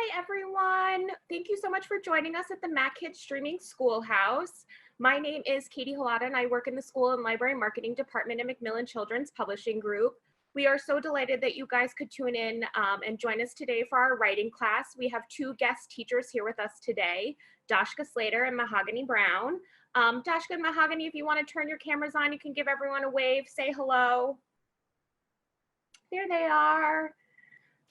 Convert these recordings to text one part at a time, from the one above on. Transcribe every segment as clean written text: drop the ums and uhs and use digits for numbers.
Hi, everyone. Thank you so much for joining us at the MacKids streaming Schoolhouse. My name is Katie Halata, and I work in the School and Library Marketing Department at Macmillan Children's Publishing Group. We are so delighted that you guys could tune in and join us today for our writing class. We have two guest teachers here with us today, Dashka Slater and Mahogany Browne. Dashka and Mahogany, if you want to turn your cameras on, you can give everyone a wave, say hello. There they are.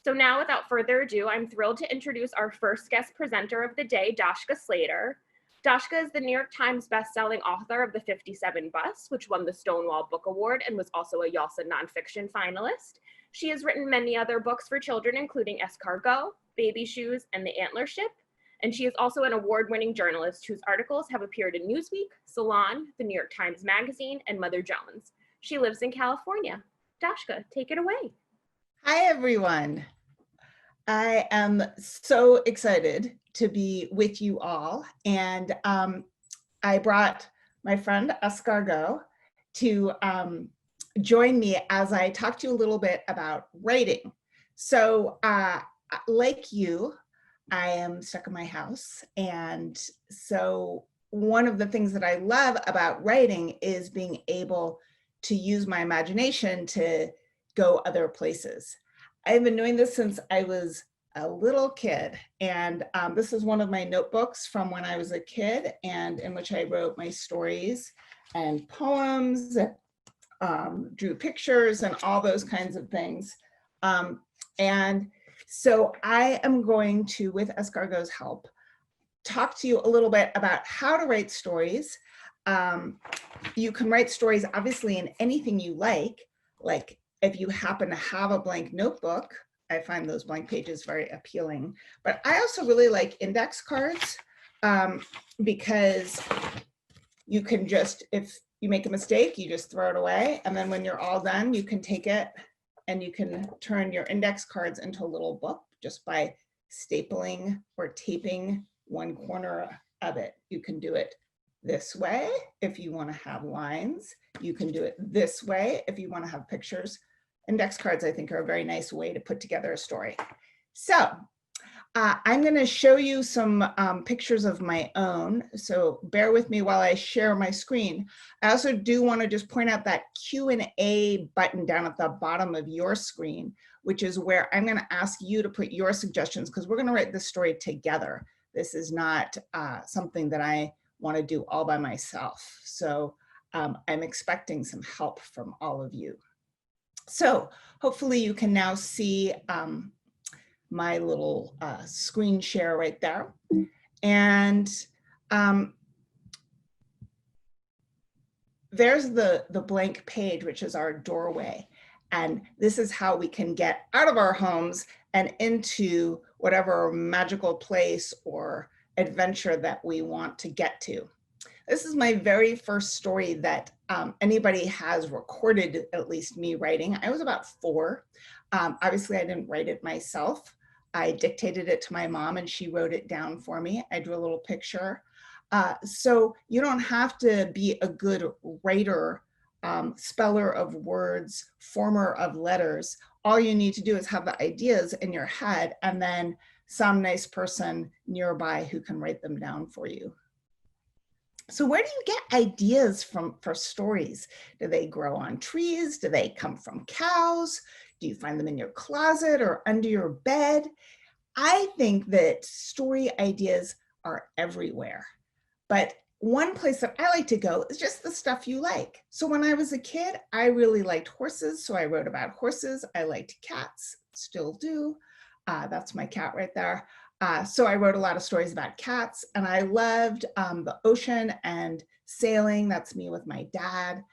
So now, without further ado, I'm thrilled to introduce our first guest presenter of the day, Dashka Slater. Dashka is the New York Times-bestselling author of The 57 Bus, which won the Stonewall Book Award and was also a YALSA nonfiction finalist. She has written many other books for children, including Escargot, Baby Shoes, and The Antler Ship. And she is also an award-winning journalist whose articles have appeared in Newsweek, Salon, the New York Times Magazine, and Mother Jones. She lives in California. Dashka, take it away. Hi, everyone. I am so excited to be with you all. And I brought my friend Escargot to join me as I talk to you a little bit about writing. So like you, I am stuck in my house. And so one of the things that I love about writing is being able to use my imagination to go other places. I've been doing this since I was a little kid, and this is one of my notebooks from when I was a kid, and in which I wrote my stories and poems, drew pictures and all those kinds of things. And so I am going to, with Escargot's help, talk to you a little bit about how to write stories. You can write stories obviously in anything you like if you happen to have a blank notebook. I find those blank pages very appealing, but I also really like index cards because you can just, if you make a mistake, you just throw it away. And then when you're all done, you can take it and you can turn your index cards into a little book just by stapling or taping one corner of it. You can do it this way if you want to have lines. You can do it this way if you want to have pictures. Index cards, I think, are a very nice way to put together a story. So I'm going to show you some pictures of my own. So bear with me while I share my screen. I also do want to just point out that Q&A button down at the bottom of your screen, which is where I'm going to ask you to put your suggestions, because we're going to write this story together. This is not something that I want to do all by myself. So I'm expecting some help from all of you. So hopefully you can now see my little screen share right there. And there's the blank page, which is our doorway. And this is how we can get out of our homes and into whatever magical place or adventure that we want to get to. This is my very first story that anybody has recorded, at least me writing. I was about 4. Obviously, I didn't write it myself. I dictated it to my mom and she wrote it down for me. I drew a little picture. So you don't have to be a good writer, speller of words, former of letters. All you need to do is have the ideas in your head and then some nice person nearby who can write them down for you. So where do you get ideas for stories? Do they grow on trees? Do they come from cows? Do you find them in your closet or under your bed? I think that story ideas are everywhere. But one place that I like to go is just the stuff you like. So when I was a kid, I really liked horses. So I wrote about horses. I liked cats, still do. That's my cat right there. So I wrote a lot of stories about cats, and I loved the ocean and sailing. That's me with my dad.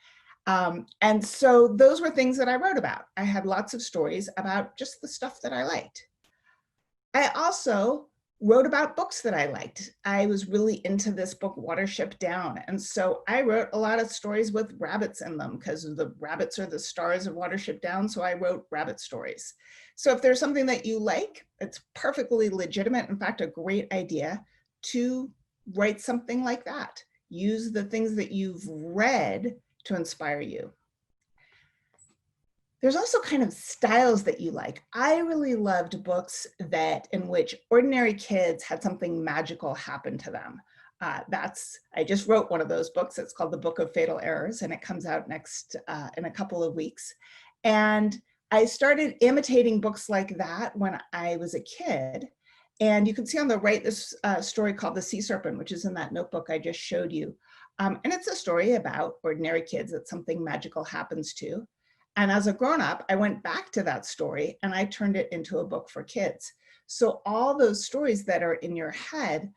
And so those were things that I wrote about. I had lots of stories about just the stuff that I liked. I also wrote about books that I liked. I was really into this book, Watership Down. And so I wrote a lot of stories with rabbits in them because the rabbits are the stars of Watership Down. So I wrote rabbit stories. So if there's something that you like, it's perfectly legitimate. In fact, a great idea to write something like that. Use the things that you've read to inspire you. There's also kind of styles that you like. I really loved books in which ordinary kids had something magical happen to them. I just wrote one of those books. It's called The Book of Fatal Errors, and it comes out in a couple of weeks. And I started imitating books like that when I was a kid. And you can see on the right this story called The Sea Serpent, which is in that notebook I just showed you. And it's a story about ordinary kids that something magical happens to. And as a grown-up, I went back to that story and I turned it into a book for kids. So all those stories that are in your head,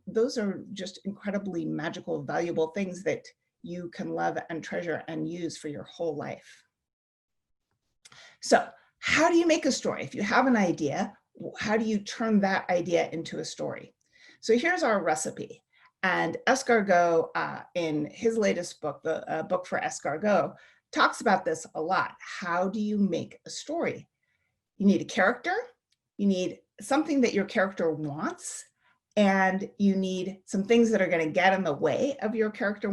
those are just incredibly magical, valuable things that you can love and treasure and use for your whole life. So how do you make a story? If you have an idea, how do you turn that idea into a story? So here's our recipe. And Escargot, in his latest book, the book for Escargot, talks about this a lot. How do you make a story? You need a character, you need something that your character wants, and you need some things that are going to get in the way of your character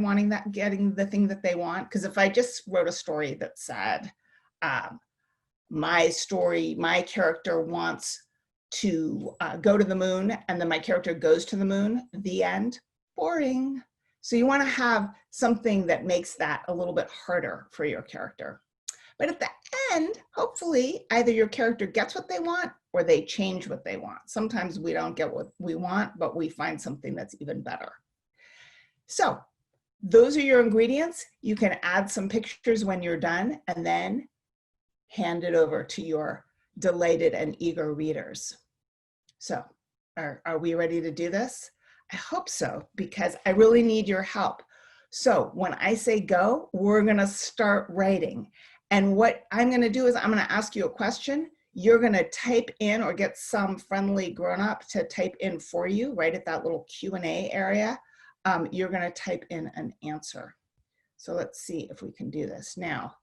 getting the thing that they want. Because if I just wrote a story that said, my character wants to go to the moon, and then my character goes to the moon, the end, boring. So you want to have something that makes that a little bit harder for your character. But at the end, hopefully, either your character gets what they want or they change what they want. Sometimes we don't get what we want, but we find something that's even better. So those are your ingredients. You can add some pictures when you're done and then hand it over to your delighted and eager readers. So are we ready to do this? I hope so, because I really need your help. So when I say go, we're going to start writing. And what I'm going to do is I'm going to ask you a question. You're going to type in or get some friendly grown-up to type in for you right at that little Q&A area. You're going to type in an answer. So let's see if we can do this. Now,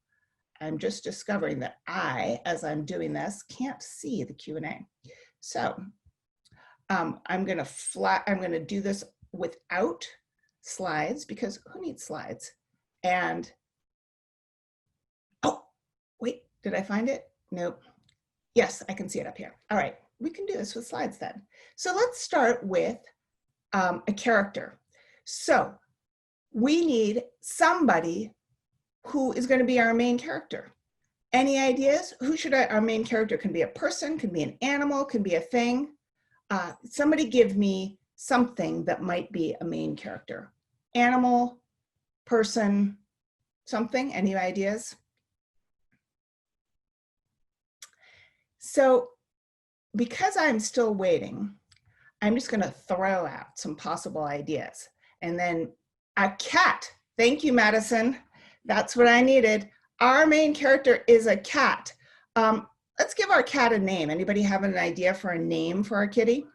I'm just discovering that as I'm doing this, can't see the Q&A. So I'm going to do this without slides because who needs slides? And, oh, wait, did I find it? Nope. Yes, I can see it up here. All right, we can do this with slides then. So let's start with a character. So we need somebody who is going to be our main character. Any ideas? Our main character can be a person, can be an animal, can be a thing. Somebody give me something that might be a main character. Animal, person, something. Any ideas? So because I'm still waiting, I'm just going to throw out some possible ideas. And then a cat. Thank you, Madison. That's what I needed. Our main character is a cat. Let's give our cat a name. Anybody have an idea for a name for our kitty?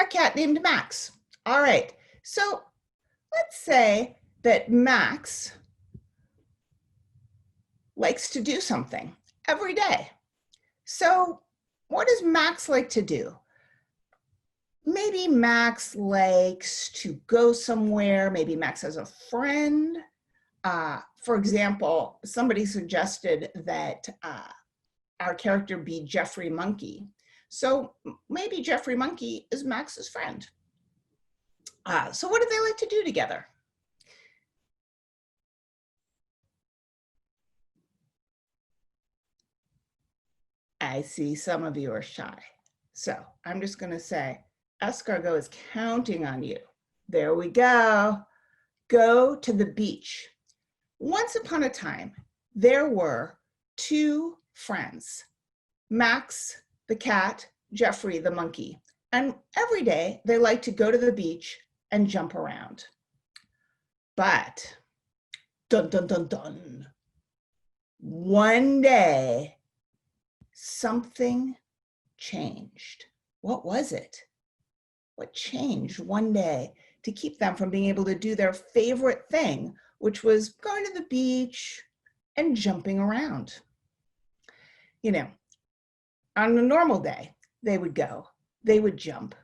A cat named Max. All right. So let's say that Max likes to do something every day. So what does Max like to do? Maybe Max likes to go somewhere. Maybe Max has a friend. For example, somebody suggested that our character be Jeffrey Monkey. So maybe Jeffrey Monkey is Max's friend. So what do they like to do together? I see some of you are shy. So I'm just going to say, Escargot is counting on you. There we go. Go to the beach. Once upon a time, there were two friends, Max the cat, Jeffrey the monkey. And every day they like to go to the beach and jump around. But, dun, dun, dun, dun, one day, something changed. What was it? What changed one day to keep them from being able to do their favorite thing, which was going to the beach and jumping around? You know, on a normal day, they would go, they would jump,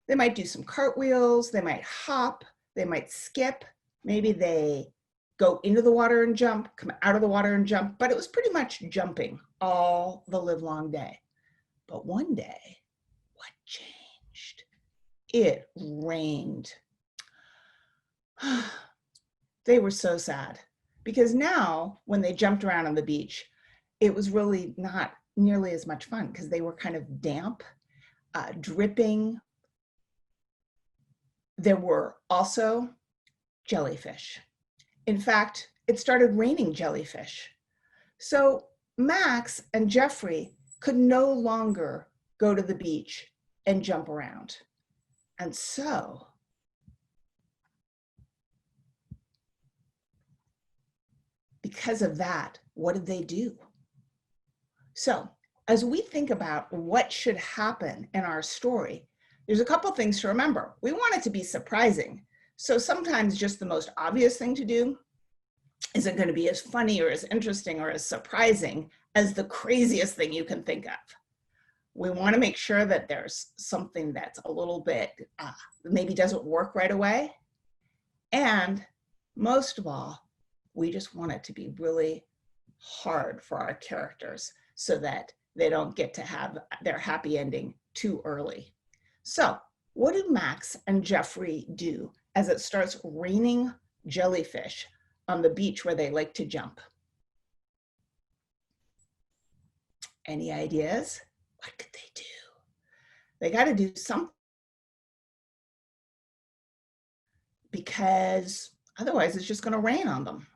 They might do some cartwheels, they might hop, they might skip, maybe they go into the water and jump, come out of the water and jump, but it was pretty much jumping all the livelong day. But one day, what changed? It rained. They were so sad because now when they jumped around on the beach, it was really not nearly as much fun because they were kind of damp, dripping. There were also jellyfish. In fact, it started raining jellyfish. So Max and Jeffrey could no longer go to the beach and jump around. And so because of that, what did they do? So as we think about what should happen in our story, there's a couple things to remember. We want it to be surprising. So sometimes just the most obvious thing to do isn't going to be as funny or as interesting or as surprising as the craziest thing you can think of. We want to make sure that there's something that's a little bit, maybe doesn't work right away. And most of all, we just want it to be really hard for our characters so that they don't get to have their happy ending too early. So what do Max and Jeffrey do as it starts raining jellyfish on the beach where they like to jump? Any ideas? What could they do? They got to do something because otherwise it's just going to rain on them.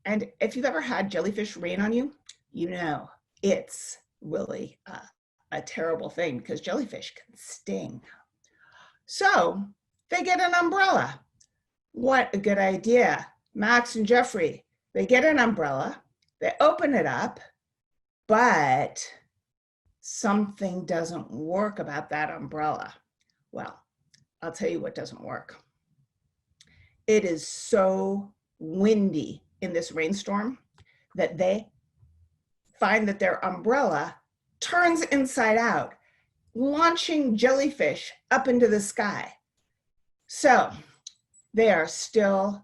And if you've ever had jellyfish rain on you, you know it's really a terrible thing because jellyfish can sting. So they get an umbrella. What a good idea. Max and Jeffrey, they get an umbrella, they open it up, but something doesn't work about that umbrella. Well, I'll tell you what doesn't work. It is so windy in this rainstorm that they find that their umbrella turns inside out, launching jellyfish up into the sky. So they are still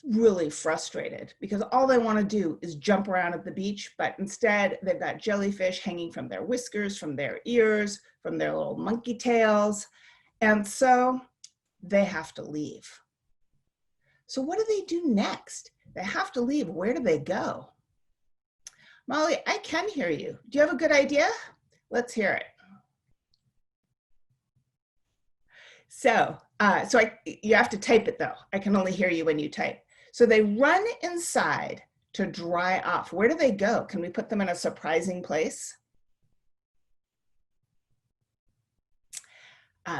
really frustrated because all they want to do is jump around at the beach, but instead they've got jellyfish hanging from their whiskers, from their ears, from their little monkey tails. And so they have to leave. So what do they do next? They have to leave. Where do they go? Molly, I can hear you. Do you have a good idea? Let's hear it. So, you have to type it though. I can only hear you when you type. So they run inside to dry off. Where do they go? Can we put them in a surprising place?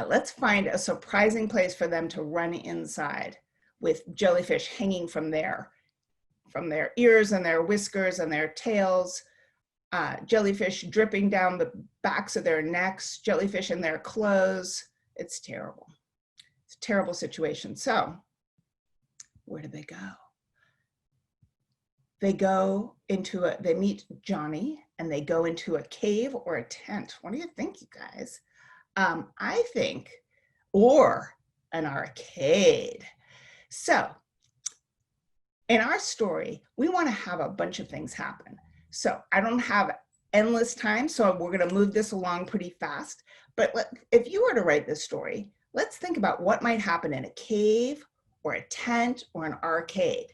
Let's find a surprising place for them to run inside with jellyfish hanging from their ears and their whiskers and their tails, jellyfish dripping down the backs of their necks, jellyfish in their clothes. It's terrible. It's a terrible situation. So where do they go? They meet Johnny and they go into a cave or a tent. What do you think, you guys? I think, or an arcade. So in our story, we want to have a bunch of things happen. So I don't have endless time, so we're going to move this along pretty fast. But if you were to write this story, let's think about what might happen in a cave or a tent or an arcade.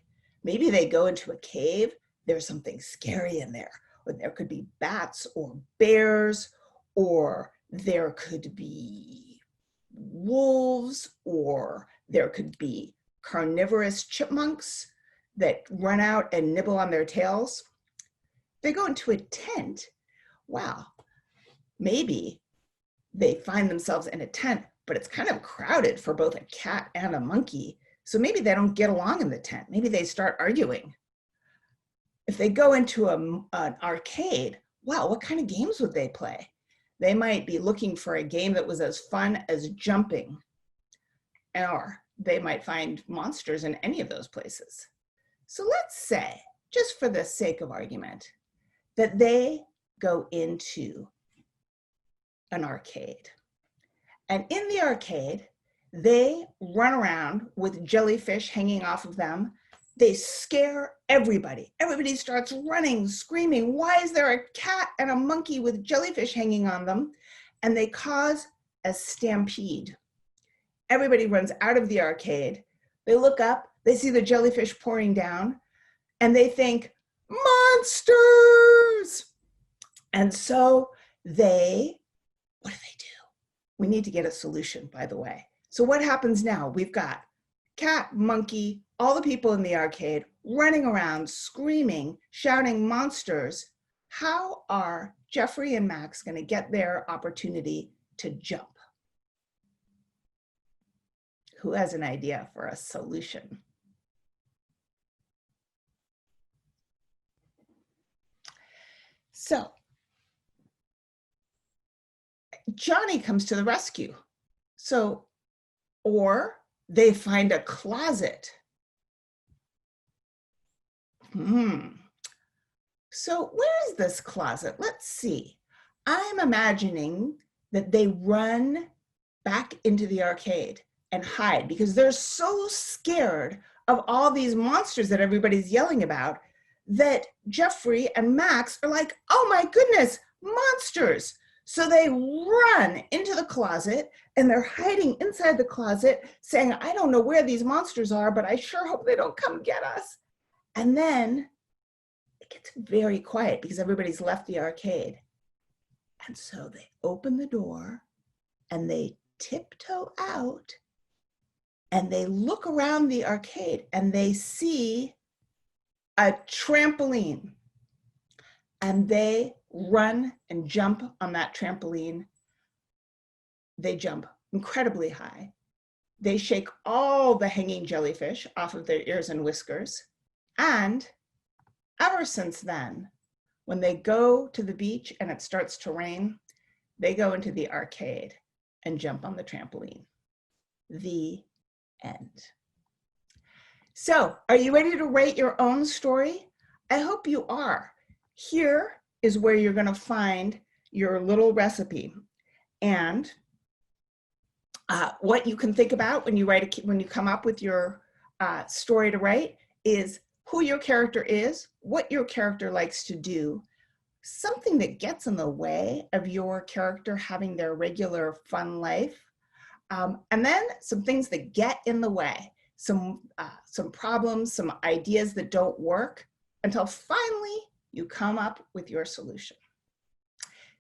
Maybe they go into a cave, there's something scary in there, or there could be bats or bears, or there could be wolves, or there could be carnivorous chipmunks that run out and nibble on their tails. They go into a tent. Wow, maybe they find themselves in a tent, but it's kind of crowded for both a cat and a monkey. So maybe they don't get along in the tent. Maybe they start arguing. If they go into an arcade, wow, what kind of games would they play? They might be looking for a game that was as fun as jumping, or they might find monsters in any of those places. So let's say, just for the sake of argument, that they go into an arcade And in the arcade, they run around with jellyfish hanging off of them. They scare everybody. Everybody starts running, screaming, why is there a cat and a monkey with jellyfish hanging on them? And they cause a stampede. Everybody runs out of the arcade. They look up, they see the jellyfish pouring down, and they think, monsters! And so what do they do? We need to get a solution, by the way. So what happens now? We've got cat, monkey, all the people in the arcade running around, screaming, shouting monsters. How are Jeffrey and Max going to get their opportunity to jump? Who has an idea for a solution? So Johnny comes to the rescue. Or they find a closet. So where is this closet? Let's see. I'm imagining that they run back into the arcade and hide because they're so scared of all these monsters that everybody's yelling about that Jeffrey and Max are like, oh my goodness, monsters. So they run into the closet and they're hiding inside the closet saying, I don't know where these monsters are, but I sure hope they don't come get us. And then it gets very quiet because everybody's left the arcade. And so they open the door and they tiptoe out and they look around the arcade and they see a trampoline. And they run and jump on that trampoline. They jump incredibly high. They shake all the hanging jellyfish off of their ears and whiskers. And ever since then, when they go to the beach and it starts to rain, they go into the arcade and jump on the trampoline. The end. So, are you ready to write your own story? I hope you are. Here is where you're going to find your little recipe. And what you can think about when you come up with your story to write is who your character is, what your character likes to do, something that gets in the way of your character having their regular fun life, and then some things that get in the way, some problems, some ideas that don't work, until finally you come up with your solution.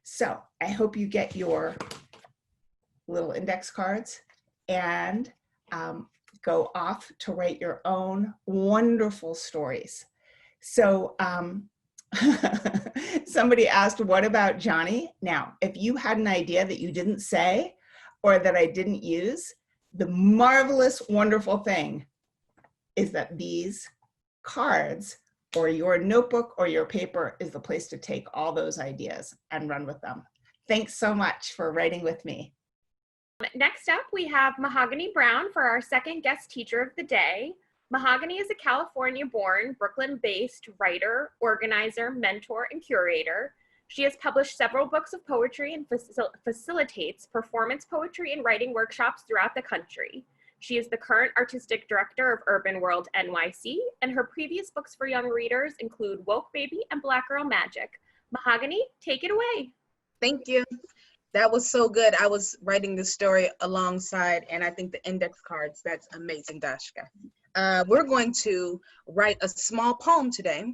So I hope you get your little index cards and go off to write your own wonderful stories. So somebody asked, what about Johnny? Now, if you had an idea that you didn't say or that I didn't use, the marvelous, wonderful thing is that these cards or your notebook or your paper is the place to take all those ideas and run with them. Thanks so much for writing with me. Next up, we have Mahogany Browne for our second guest teacher of the day. Mahogany is a California-born, Brooklyn-based writer, organizer, mentor, and curator. She has published several books of poetry and facilitates performance poetry and writing workshops throughout the country. She is the current artistic director of Urban World NYC, and her previous books for young readers include Woke Baby and Black Girl Magic. Mahogany, take it away. Thank you. That was so good. I was writing this story alongside, and I think the index cards, that's amazing, Dashka. We're going to write a small poem today.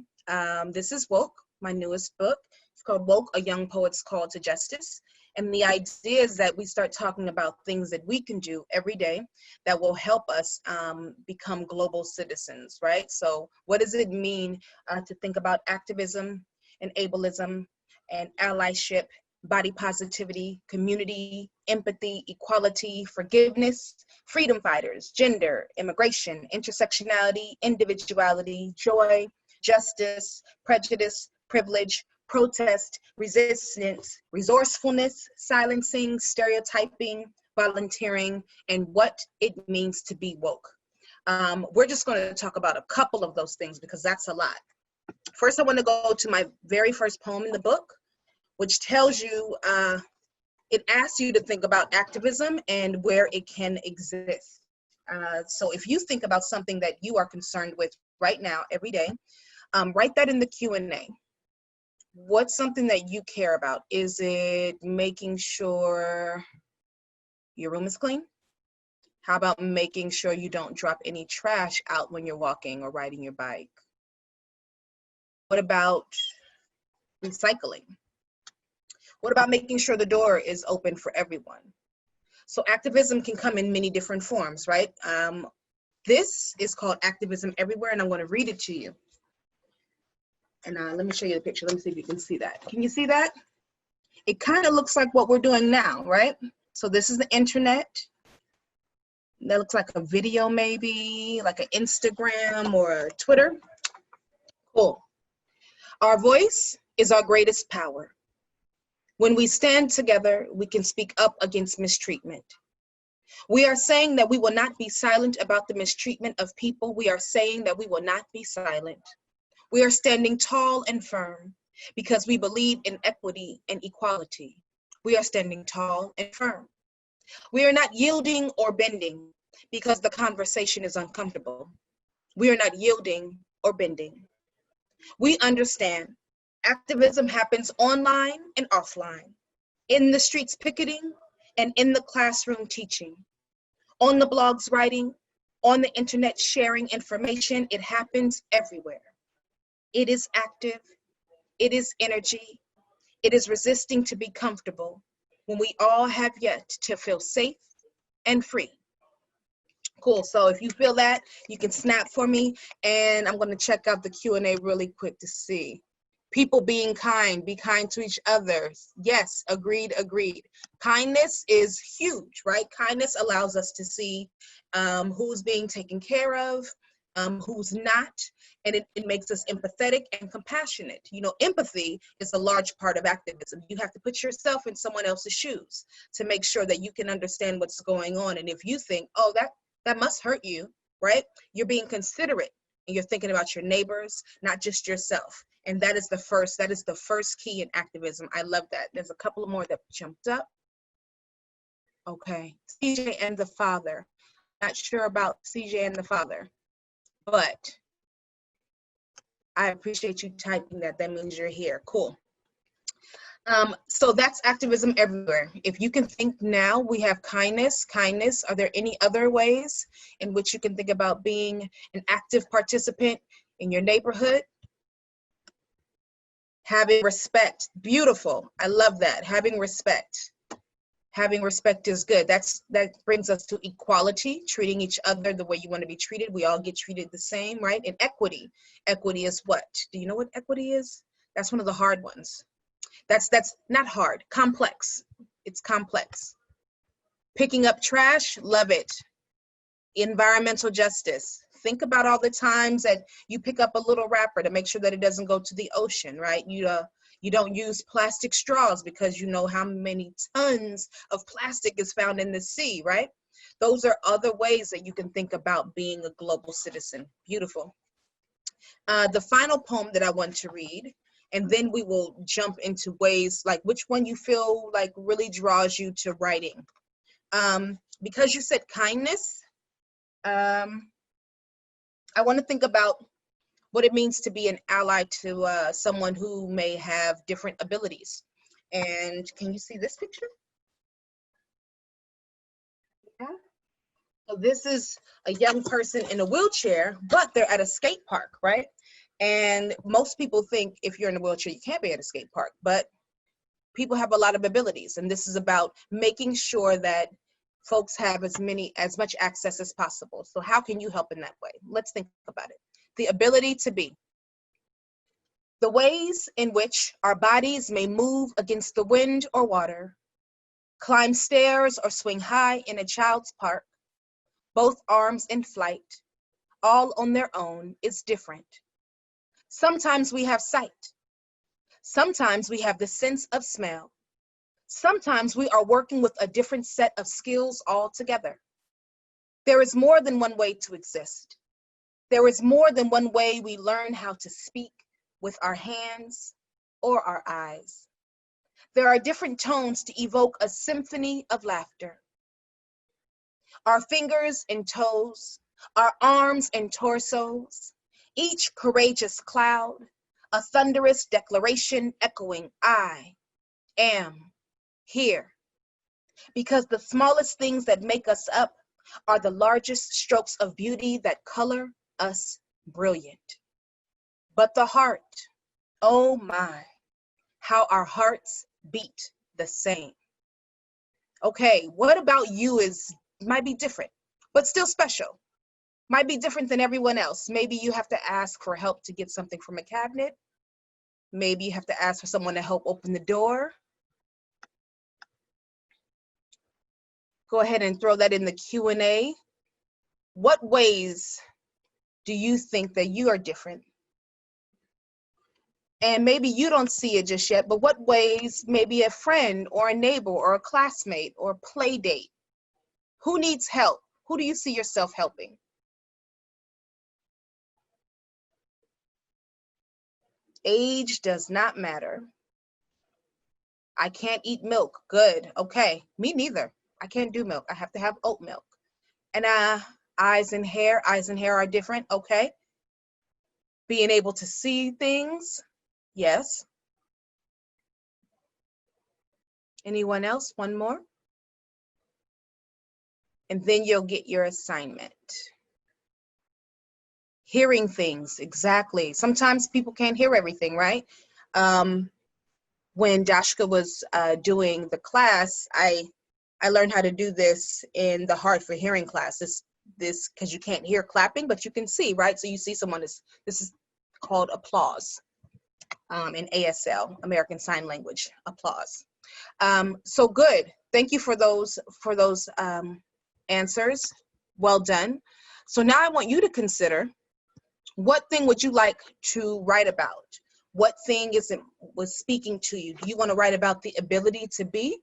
This is Woke, my newest book. It's called Woke, A Young Poet's Call to Justice. And the idea is that we start talking about things that we can do every day that will help us become global citizens, right? So what does it mean to think about activism and ableism and allyship, body positivity, community, empathy, equality, forgiveness, freedom fighters, gender, immigration, intersectionality, individuality, joy, justice, prejudice, privilege, protest, resistance, resourcefulness, silencing, stereotyping, volunteering, and what it means to be woke. We're just going to talk about a couple of those things because that's a lot. First, I want to go to my very first poem in the book, which tells you It asks you to think about activism and where it can exist. So if you think about something that you are concerned with right now, every day, write that in the Q&A. What's something that you care about? Is it making sure your room is clean? How about making sure you don't drop any trash out when you're walking or riding your bike? What about recycling? What about making sure the door is open for everyone? So activism can come in many different forms, right? This is called Activism Everywhere, and I'm going to read it to you. And let me show you the picture. Let me see if you can see that. Can you see that? It kind of looks like what we're doing now, right? So this is the internet. That looks like a video, maybe like an Instagram or a Twitter. Cool. Our voice is our greatest power. When we stand together, we can speak up against mistreatment. We are saying that we will not be silent about the mistreatment of people. We are saying that we will not be silent. We are standing tall and firm because we believe in equity and equality. We are standing tall and firm. We are not yielding or bending because the conversation is uncomfortable. We are not yielding or bending. We understand activism happens online and offline, in the streets picketing and in the classroom teaching, on the blogs writing, on the internet sharing information. It happens everywhere. It is active, it is energy, it is resisting to be comfortable when we all have yet to feel safe and free. Cool, so if you feel that, you can snap for me, and I'm gonna check out the Q&A really quick to see. People being kind, be kind to each other. Yes, agreed, agreed. Kindness is huge, right? Kindness allows us to see who's being taken care of, who's not, and it makes us empathetic and compassionate. You know, empathy is a large part of activism. You have to put yourself in someone else's shoes to make sure that you can understand what's going on. And if you think, oh, that must hurt you, right? You're being considerate and you're thinking about your neighbors, not just yourself. And that is the first key in activism. I love that. There's a couple more that jumped up. Okay, CJ and the father. Not sure about CJ and the father, but I appreciate you typing that. That means you're here. Cool. So that's activism everywhere. If you can think now, we have kindness. Kindness. Are there any other ways in which you can think about being an active participant in your neighborhood? Having respect. Beautiful. I love that. Having respect. Having respect is good. That brings us to equality, treating each other the way you want to be treated. We all get treated the same, right? And equity. Equity is what? Do you know what equity is? That's one of the hard ones. That's not hard, complex. It's complex. Picking up trash, love it. Environmental justice. Think about all the times that you pick up a little wrapper to make sure that it doesn't go to the ocean, right? You don't use plastic straws because you know how many tons of plastic is found in the sea, right? Those are other ways that you can think about being a global citizen. Beautiful. The final poem that I want to read, and then we will jump into ways like which one you feel like really draws you to writing. Because you said kindness, I want to think about what it means to be an ally to someone who may have different abilities. And can you see this picture? Yeah. So this is a young person in a wheelchair, but they're at a skate park, right? And most people think if you're in a wheelchair, you can't be at a skate park, but people have a lot of abilities. And this is about making sure that folks have as much access as possible. So how can you help in that way? Let's think about it. The ability to be. The ways in which our bodies may move against the wind or water, climb stairs or swing high in a child's park, both arms in flight, all on their own, is different. Sometimes we have sight. Sometimes we have the sense of smell. Sometimes we are working with a different set of skills altogether. There is more than one way to exist. There is more than one way we learn how to speak with our hands or our eyes. There are different tones to evoke a symphony of laughter. Our fingers and toes, our arms and torsos, each courageous cloud, a thunderous declaration echoing, I am here. Because the smallest things that make us up are the largest strokes of beauty that color us brilliant. But the heart, oh my, how our hearts beat the same. Okay, what about you might be different, but still special. Might be different than everyone else. Maybe you have to ask for help to get something from a cabinet. Maybe you have to ask for someone to help open the door. Go ahead and throw that in the Q&A. What ways do you think that you are different? And maybe you don't see it just yet, but what ways maybe a friend or a neighbor or a classmate or a play date? Who needs help? Who do you see yourself helping? Age does not matter. I can't eat milk. Good. Okay. Me neither. I can't do milk. I have to have oat milk. And eyes and hair are different. Okay. Being able to see things. Yes. Anyone else? One more. And then you'll get your assignment. Hearing things, exactly. Sometimes people can't hear everything, right? When Dashka was doing the class, I learned how to do this in the Hard for Hearing class. This because you can't hear clapping, but you can see, right? So you see someone this is called applause in ASL, American Sign Language, applause. So good. Thank you for those answers. Well done. So now I want you to consider, what thing would you like to write about? What thing was speaking to you? Do you want to write about the ability to be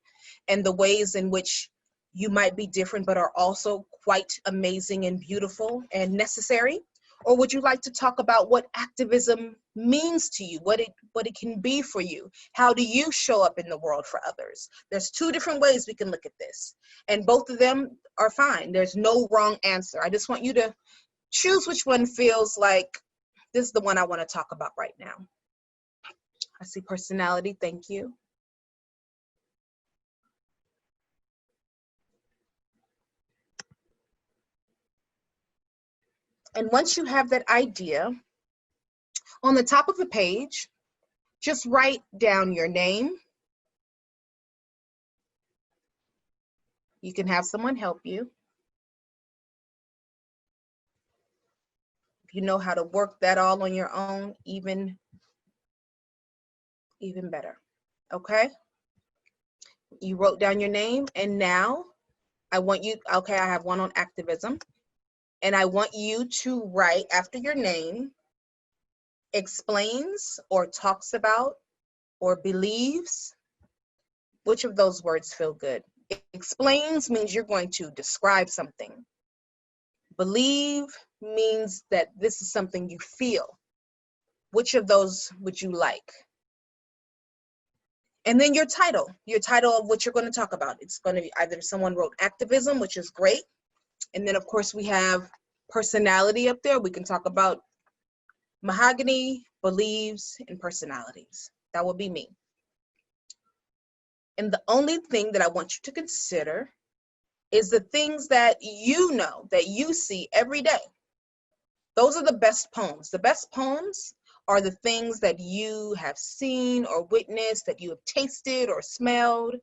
and the ways in which you might be different but are also quite amazing and beautiful and necessary? Or would you like to talk about what activism means to you, what it can be for you? How do you show up in the world for others? There's two different ways we can look at this, and both of them are fine. There's no wrong answer. I just want you to choose which one feels like this is the one I want to talk about right now. I see personality. Thank you. And once you have that idea, on the top of the page, just write down your name. You can have someone help you. If you know how to work that all on your own, even better. Okay? You wrote down your name, and now I want you, okay, I have one on activism, and I want you to write after your name, explains or talks about or believes. Which of those words feel good? Explains means you're going to describe something. Believe means that this is something you feel. Which of those would you like? And then your title of what you're going to talk about. It's going to be either someone wrote activism, which is great. And then of course we have personality up there. We can talk about Mahogany, believes, and personalities. That will be me. And the only thing that I want you to consider is the things that you know, that you see every day. Those are the best poems. The best poems are the things that you have seen or witnessed, that you have tasted or smelled,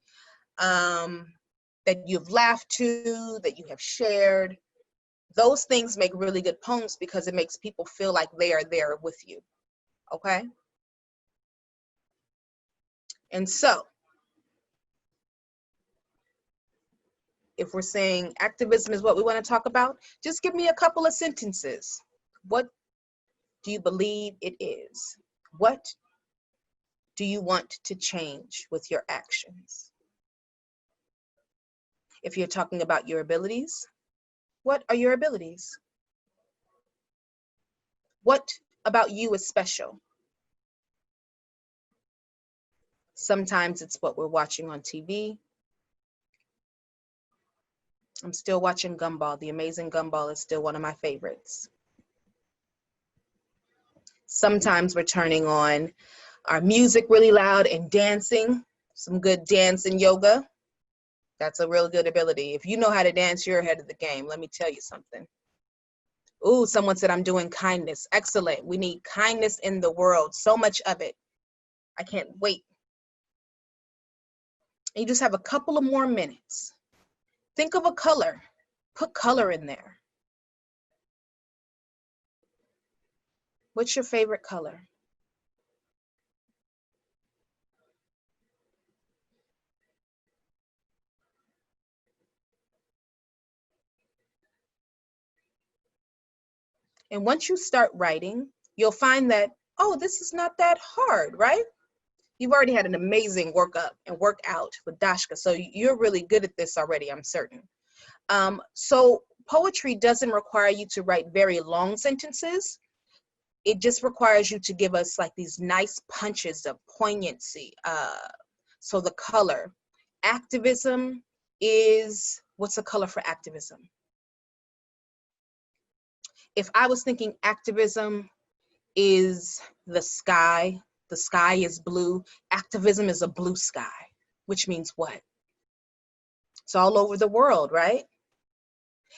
that you've laughed to, that you have shared. Those things make really good poems because it makes people feel like they are there with you, okay? And so, if we're saying activism is what we want to talk about, just give me a couple of sentences. What do you believe it is? What do you want to change with your actions? If you're talking about your abilities, what are your abilities? What about you is special? Sometimes it's what we're watching on TV. I'm still watching Gumball. The Amazing Gumball is still one of my favorites. Sometimes we're turning on our music really loud and dancing, some good dance and yoga. That's a real good ability. If you know how to dance, you're ahead of the game. Let me tell you something. Ooh, someone said I'm doing kindness. Excellent. We need kindness in the world. So much of it. I can't wait. And you just have a couple of more minutes. Think of a color. Put color in there. What's your favorite color? And once you start writing, you'll find that, oh, this is not that hard, right? You've already had an amazing workout with Dashka, so you're really good at this already, I'm certain. So poetry doesn't require you to write very long sentences. It just requires you to give us like these nice punches of poignancy. So the color. Activism is, what's the color for activism? If I was thinking activism is the sky is blue, activism is a blue sky, which means what? It's all over the world, right?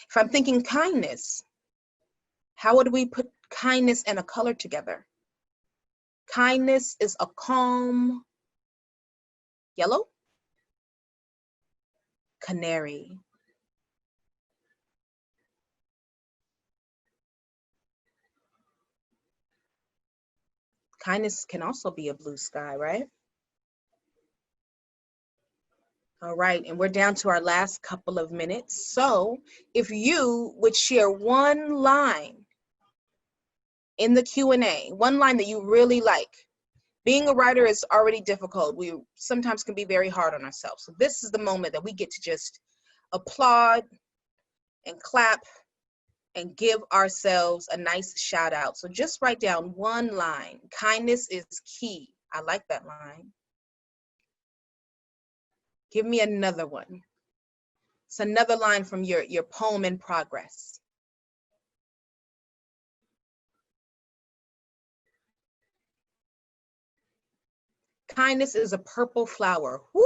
If I'm thinking kindness, how would we put kindness and a color together? Kindness is a calm yellow, canary. Kindness can also be a blue sky, right? All right, and we're down to our last couple of minutes. So if you would share one line in the Q&A, one line that you really like. Being a writer is already difficult. We sometimes can be very hard on ourselves. So this is the moment that we get to just applaud and clap and give ourselves a nice shout out. So just write down one line. Kindness is key. I like that line. Give me another one. It's another line from your poem in progress. Kindness is a purple flower. Woo!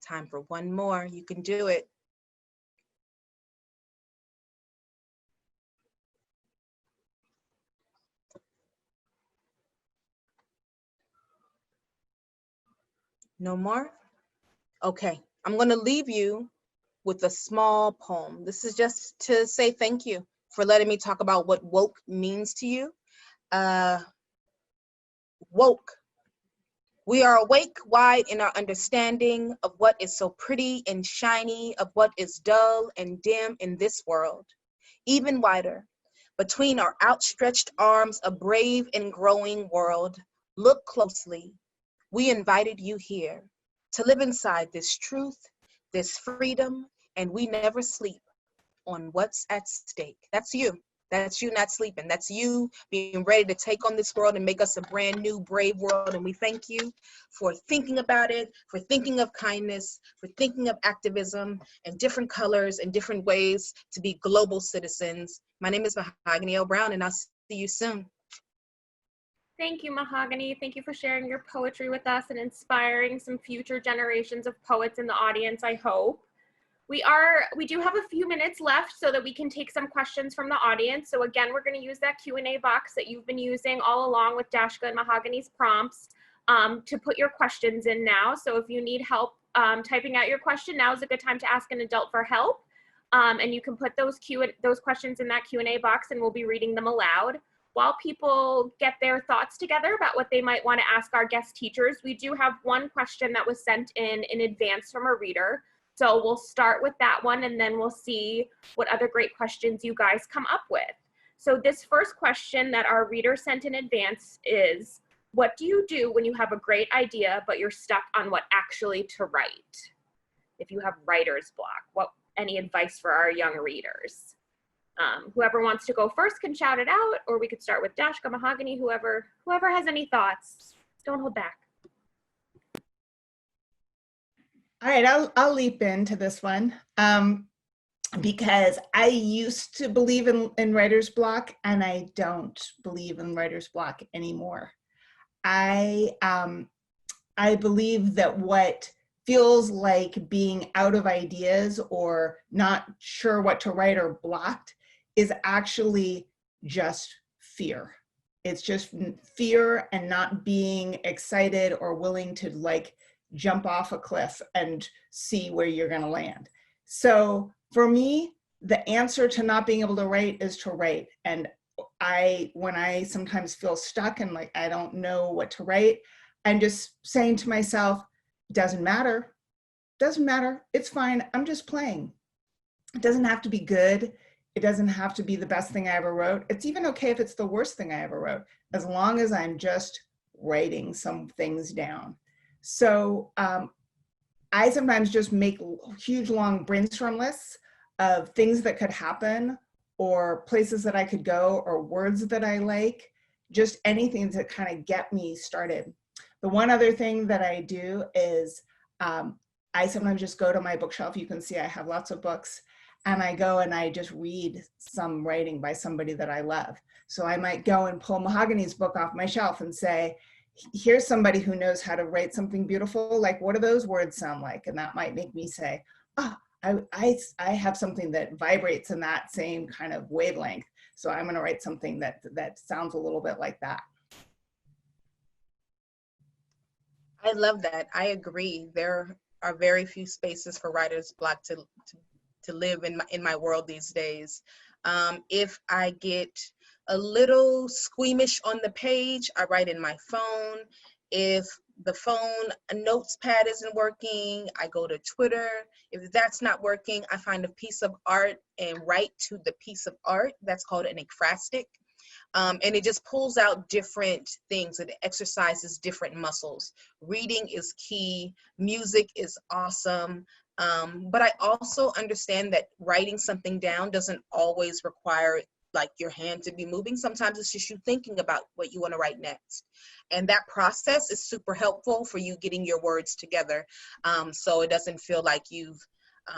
Time for one more. You can do it. No more? Okay, I'm gonna leave you with a small poem. This is just to say thank you for letting me talk about what woke means to you. Woke. We are awake, wide in our understanding of what is so pretty and shiny, of what is dull and dim in this world. Even wider, between our outstretched arms, a brave and growing world. Look closely. We invited you here to live inside this truth, this freedom, and we never sleep on what's at stake. That's you. That's you not sleeping. That's you being ready to take on this world and make us a brand new, brave world. And we thank you for thinking about it, for thinking of kindness, for thinking of activism and different colors and different ways to be global citizens. My name is Mahogany L Browne, and I'll see you soon. Thank you, Mahogany. Thank you for sharing your poetry with us and inspiring some future generations of poets in the audience, I hope. We do have a few minutes left so that we can take some questions from the audience. So again, we're going to use that Q&A box that you've been using all along with Dashka and Mahogany's prompts to put your questions in now. So if you need help typing out your question, now is a good time to ask an adult for help. And you can put those questions in that Q&A box and we'll be reading them aloud. While people get their thoughts together about what they might want to ask our guest teachers, we do have one question that was sent in advance from a reader. So we'll start with that one and then we'll see what other great questions you guys come up with. So this first question that our reader sent in advance is, What do you do when you have a great idea, but you're stuck on what actually to write? If you have writer's block, any advice for our young readers? Whoever wants to go first can shout it out, or we could start with Dashka, Mahogany, whoever has any thoughts. Don't hold back. All right, I'll leap into this one because I used to believe in writer's block, and I don't believe in writer's block anymore. I believe that what feels like being out of ideas or not sure what to write or blocked is actually just fear. It's just fear and not being excited or willing to like jump off a cliff and see where you're going to land. So for me, the answer to not being able to write is to write. And when I sometimes feel stuck and like I don't know what to write, I'm just saying to myself, doesn't matter. Doesn't matter. It's fine. I'm just playing. It doesn't have to be good. It doesn't have to be the best thing I ever wrote. It's even okay if it's the worst thing I ever wrote, as long as I'm just writing some things down. So I sometimes just make huge long brainstorm lists of things that could happen or places that I could go or words that I like, just anything to kind of get me started. The one other thing that I do is I sometimes just go to my bookshelf. You can see I have lots of books, and I go and I just read some writing by somebody that I love. So I might go and pull Mahoganys book off my shelf and say, here's somebody who knows how to write something beautiful. Like, what do those words sound like? And that might make me say, oh, I have something that vibrates in that same kind of wavelength. So I'm going to write something that sounds a little bit like that. I love that. I agree. There are very few spaces for writer's block to live in my world these days. If I get a little squeamish on the page, I write in my phone. If the phone notes pad isn't working, I go to Twitter. If that's not working, I find a piece of art and write to the piece of art. That's called an ekphrastic. And it just pulls out different things. It exercises different muscles. Reading is key. Music is awesome. But I also understand that writing something down doesn't always require like your hand to be moving. Sometimes it's just you thinking about what you want to write next. And that process is super helpful for you getting your words together. So it doesn't feel like you've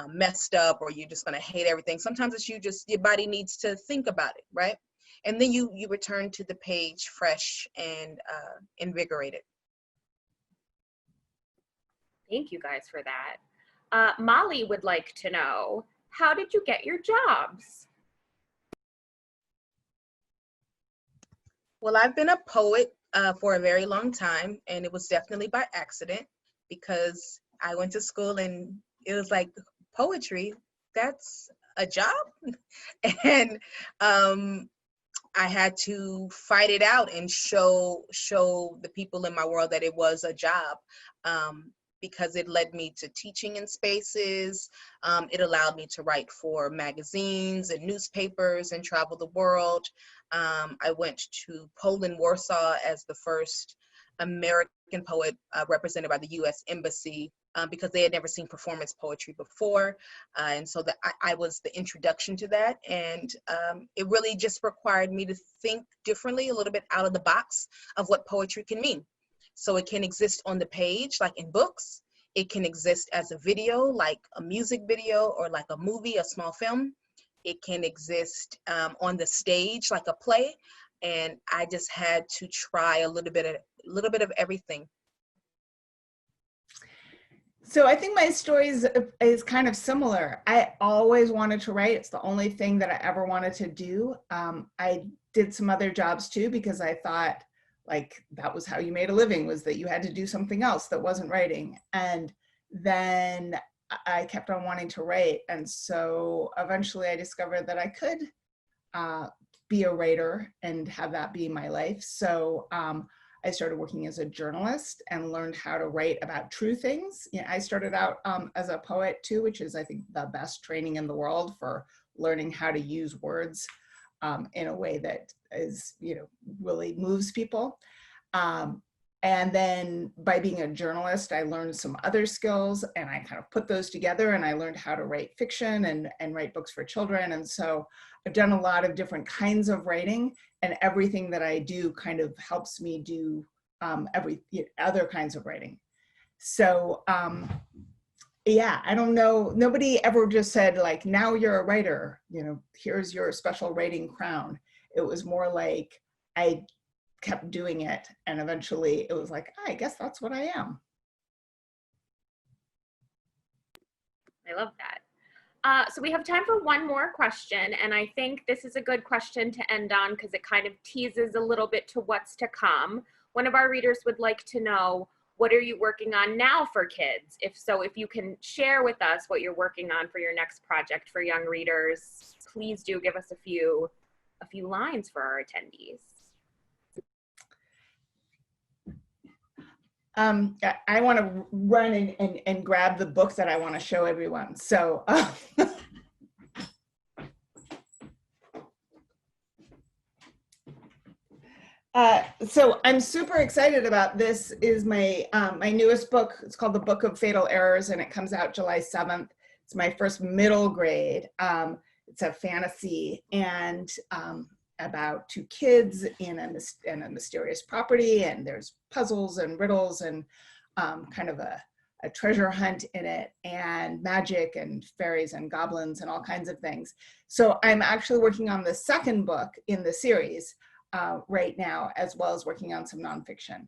messed up or you're just going to hate everything. Sometimes it's your body needs to think about it, right? And then you return to the page fresh and invigorated. Thank you guys for that. Molly would like to know, how did you get your jobs? Well, I've been a poet for a very long time, and it was definitely by accident because I went to school and it was like, poetry, that's a job? And I had to fight it out and show the people in my world that it was a job, because it led me to teaching in spaces. It allowed me to write for magazines and newspapers and travel the world. I went to Poland, Warsaw as the first American poet represented by the U.S. Embassy because they had never seen performance poetry before. And so I was the introduction to that. And it really just required me to think differently, a little bit out of the box of what poetry can mean. So it can exist on the page, like in books. It can exist as a video, like a music video, or like a movie, a small film. It can exist on the stage, like a play. And I just had to try a little bit of everything. So I think my story is kind of similar. I always wanted to write. It's the only thing that I ever wanted to do. I did some other jobs too, because I thought like that was how you made a living, was that you had to do something else that wasn't writing. And then I kept on wanting to write. And so eventually I discovered that I could be a writer and have that be my life. So I started working as a journalist and learned how to write about true things. You know, I started out as a poet too, which is, I think, the best training in the world for learning how to use words in a way that is, you know, really moves people. And then by being a journalist, I learned some other skills and I kind of put those together and I learned how to write fiction and write books for children. And so I've done a lot of different kinds of writing, and everything that I do kind of helps me do other kinds of writing. So yeah, I don't know, nobody ever just said like, now you're a writer, you know, here's your special writing crown. It was more like I kept doing it, and eventually it was like, I guess that's what I am. I love that. So we have time for one more question, and I think this is a good question to end on because it kind of teases a little bit to what's to come. One of our readers would like to know, what are you working on now for kids? If so, if you can share with us what you're working on for your next project for young readers, please do give us a few lines for our attendees. I want to run and grab the book that I want to show everyone. So, so I'm super excited about this. Is my my newest book. It's called The Book of Fatal Errors, and it comes out July 7th. It's my first middle grade. It's a fantasy and about two kids in a mysterious property, and there's puzzles and riddles and kind of a treasure hunt in it, and magic and fairies and goblins and all kinds of things. So I'm actually working on the second book in the series right now, as well as working on some nonfiction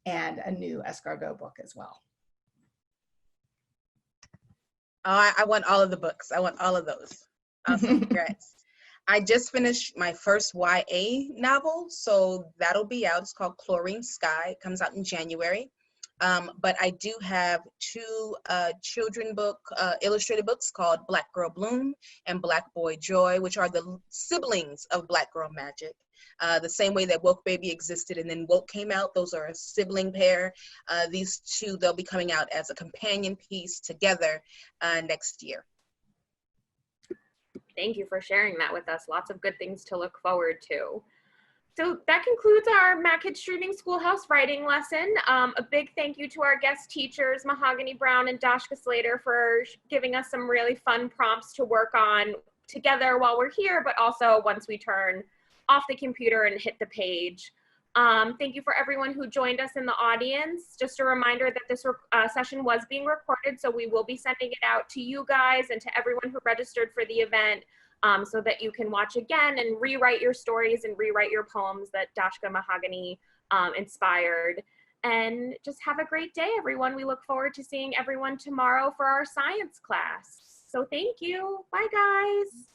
and a new Escargot book as well. Oh, I want all of the books. I want all of those. Awesome, congrats. I just finished my first YA novel, so that'll be out. It's called Chlorine Sky. It comes out in January. But I do have two children book, illustrated books called Black Girl Bloom and Black Boy Joy, which are the siblings of Black Girl Magic. The same way that Woke Baby existed and then Woke came out, those are a sibling pair. These two, they'll be coming out as a companion piece together next year. Thank you for sharing that with us. Lots of good things to look forward to. So that concludes our MacKids Streaming Schoolhouse writing lesson. A big thank you to our guest teachers, Mahogany Browne and Dashka Slater, for giving us some really fun prompts to work on together while we're here, but also once we turn off the computer and hit the page. Thank you for everyone who joined us in the audience. Just a reminder that this session was being recorded, so we will be sending it out to you guys and to everyone who registered for the event, so that you can watch again and rewrite your stories and rewrite your poems that Dashka Mahogany inspired. And just have a great day, everyone. We look forward to seeing everyone tomorrow for our science class. So thank you. Bye, guys.